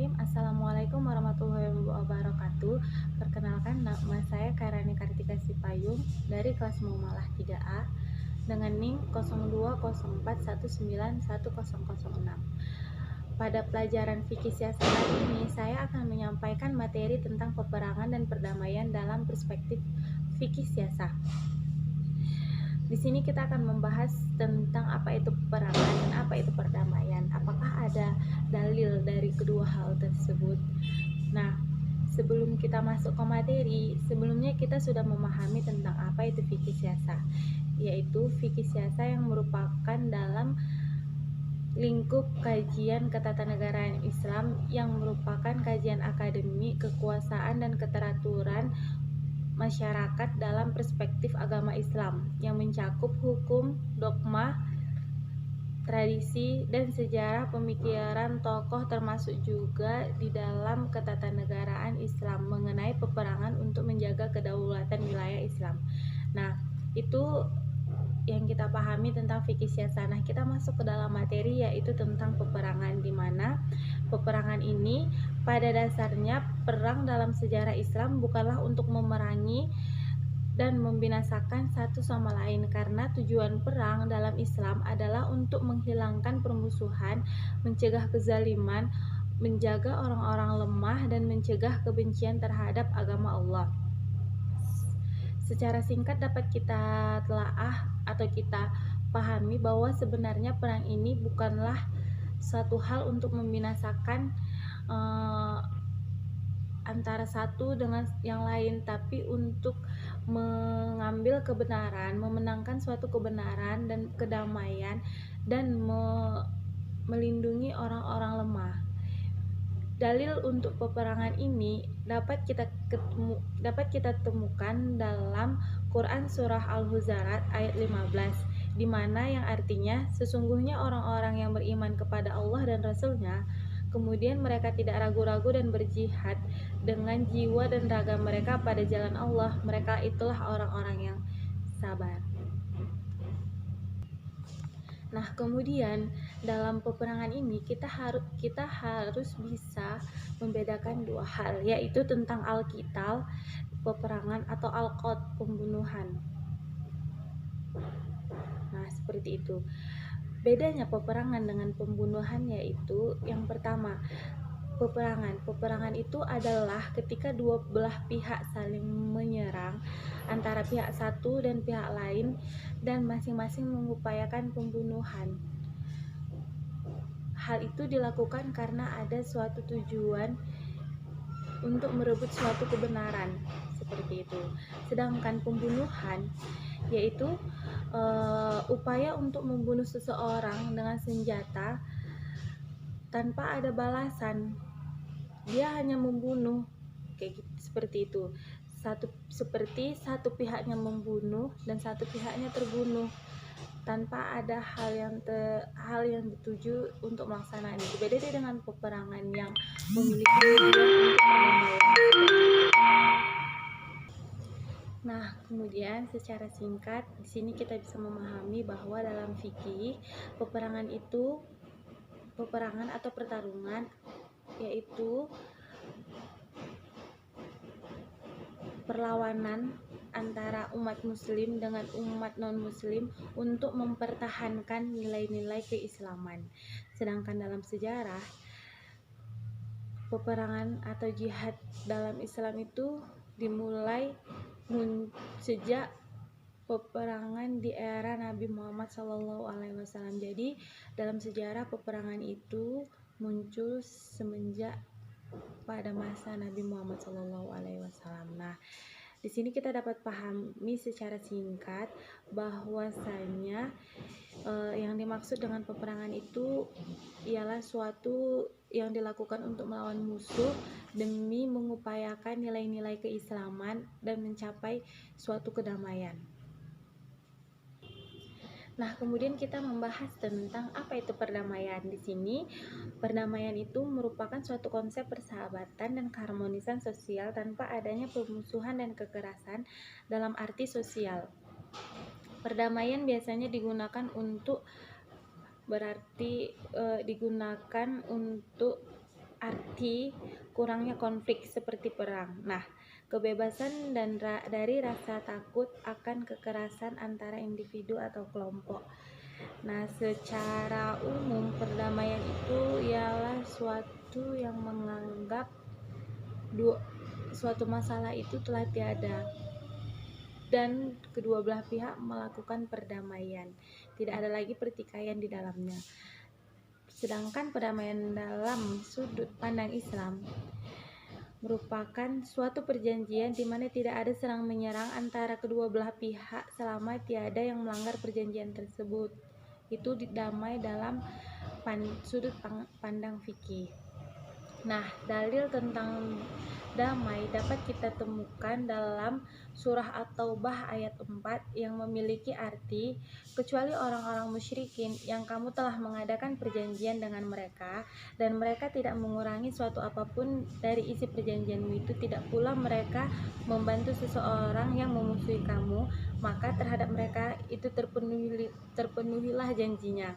Bismillahirrahmanirrahim. Assalamualaikum warahmatullahi wabarakatuh. Perkenalkan, nama saya Kairani Kartika Sipayung dari kelas Muamalah 3A dengan NIM 0204191006. Pada pelajaran fikih siasat kali ini, saya akan menyampaikan materi tentang peperangan dan perdamaian dalam perspektif fikih siasat. Di sini kita akan membahas tentang apa itu peperangan dan apa itu perdamaian. Apakah ada dalil dari kedua hal tersebut? Nah, sebelum kita masuk ke materi, sebelumnya kita sudah memahami tentang apa itu fikih siasat, yaitu fikih siasat yang merupakan dalam lingkup kajian ketatanegaraan Islam yang merupakan kajian akademik kekuasaan dan keteraturan masyarakat dalam perspektif agama Islam yang mencakup hukum, dogma, tradisi, dan sejarah pemikiran tokoh, termasuk juga di dalam ketatanegaraan Islam mengenai peperangan untuk menjaga kedaulatan wilayah Islam. Nah, itu yang kita pahami tentang fikih siasat. Nah, kita masuk ke dalam materi, yaitu tentang peperangan, di mana peperangan ini pada dasarnya perang dalam sejarah Islam bukanlah untuk memerangi dan membinasakan satu sama lain, karena tujuan perang dalam Islam adalah untuk menghilangkan permusuhan, mencegah kezaliman, menjaga orang-orang lemah, dan mencegah kebencian terhadap agama Allah. Secara singkat dapat kita telaah atau kita pahami bahwa sebenarnya perang ini bukanlah suatu hal untuk membinasakan antara satu dengan yang lain, tapi untuk mengambil kebenaran, memenangkan suatu kebenaran dan kedamaian, dan melindungi orang-orang lemah. Dalil untuk peperangan ini dapat kita temukan dalam Quran surah Al-Huzarat ayat 15, di mana yang artinya, sesungguhnya orang-orang yang beriman kepada Allah dan Rasul-Nya, kemudian mereka tidak ragu-ragu dan berjihad dengan jiwa dan raga mereka pada jalan Allah, mereka itulah orang-orang yang sabar. Nah, kemudian dalam peperangan ini kita harus bisa membedakan dua hal, yaitu tentang al-qital, peperangan, atau al-qat, pembunuhan. Nah, seperti itu. Bedanya peperangan dengan pembunuhan yaitu, yang pertama, peperangan itu adalah ketika dua belah pihak saling menyerang antara pihak satu dan pihak lain, dan masing-masing mengupayakan pembunuhan. Hal itu dilakukan karena ada suatu tujuan untuk merebut suatu kebenaran, seperti itu. Sedangkan pembunuhan yaitu upaya untuk membunuh seseorang dengan senjata tanpa ada balasan. Dia hanya membunuh, kayak gitu, seperti itu. Seperti satu pihaknya membunuh dan satu pihaknya terbunuh tanpa ada hal yang dituju untuk melaksanakan itu. Beda dengan peperangan yang memiliki tujuan untuk perdamaian. Nah, kemudian secara singkat di sini kita bisa memahami bahwa dalam fikih peperangan atau pertarungan yaitu perlawanan antara umat muslim dengan umat non-muslim untuk mempertahankan nilai-nilai keislaman. Sedangkan dalam sejarah, peperangan atau jihad dalam Islam itu dimulai sejak peperangan di era Nabi Muhammad SAW. Jadi dalam sejarah peperangan itu muncul semenjak pada masa Nabi Muhammad SAW. Nah, di sini kita dapat pahami secara singkat bahwasanya yang dimaksud dengan peperangan itu ialah suatu yang dilakukan untuk melawan musuh demi mengupayakan nilai-nilai keislaman dan mencapai suatu kedamaian. Nah, kemudian kita membahas tentang apa itu perdamaian. Di sini, perdamaian itu merupakan suatu konsep persahabatan dan keharmonisan sosial tanpa adanya permusuhan dan kekerasan dalam arti sosial. Perdamaian biasanya digunakan untuk arti seperti kurangnya konflik seperti perang. Nah, kebebasan dari rasa takut akan kekerasan antara individu atau kelompok. Nah, secara umum perdamaian itu ialah suatu yang menganggap suatu masalah itu telah tiada dan kedua belah pihak melakukan perdamaian. Tidak ada lagi pertikaian di dalamnya. Sedangkan perdamaian dalam sudut pandang Islam merupakan suatu perjanjian di mana tidak ada serang menyerang antara kedua belah pihak selama tiada yang melanggar perjanjian tersebut. Itu damai dalam sudut pandang fikih. Nah, dalil tentang damai dapat kita temukan dalam surah At-Taubah ayat 4 yang memiliki arti, kecuali orang-orang musyrikin yang kamu telah mengadakan perjanjian dengan mereka dan mereka tidak mengurangi suatu apapun dari isi perjanjianmu itu, tidak pula mereka membantu seseorang yang memusuhi kamu, maka terhadap mereka itu terpenuhilah janjinya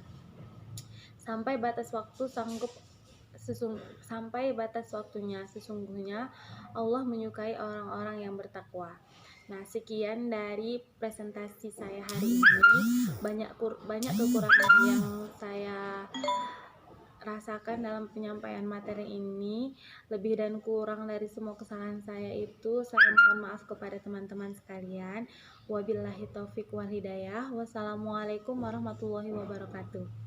sampai batas waktunya. Sesungguhnya Allah menyukai orang-orang yang bertakwa. Nah, sekian dari presentasi saya hari ini. Banyak kekurangan yang saya rasakan dalam penyampaian materi ini. Lebih dan kurang dari semua kesalahan saya itu saya mohon maaf kepada teman-teman sekalian. Wabillahi taufik wal hidayah. Wassalamualaikum warahmatullahi wabarakatuh.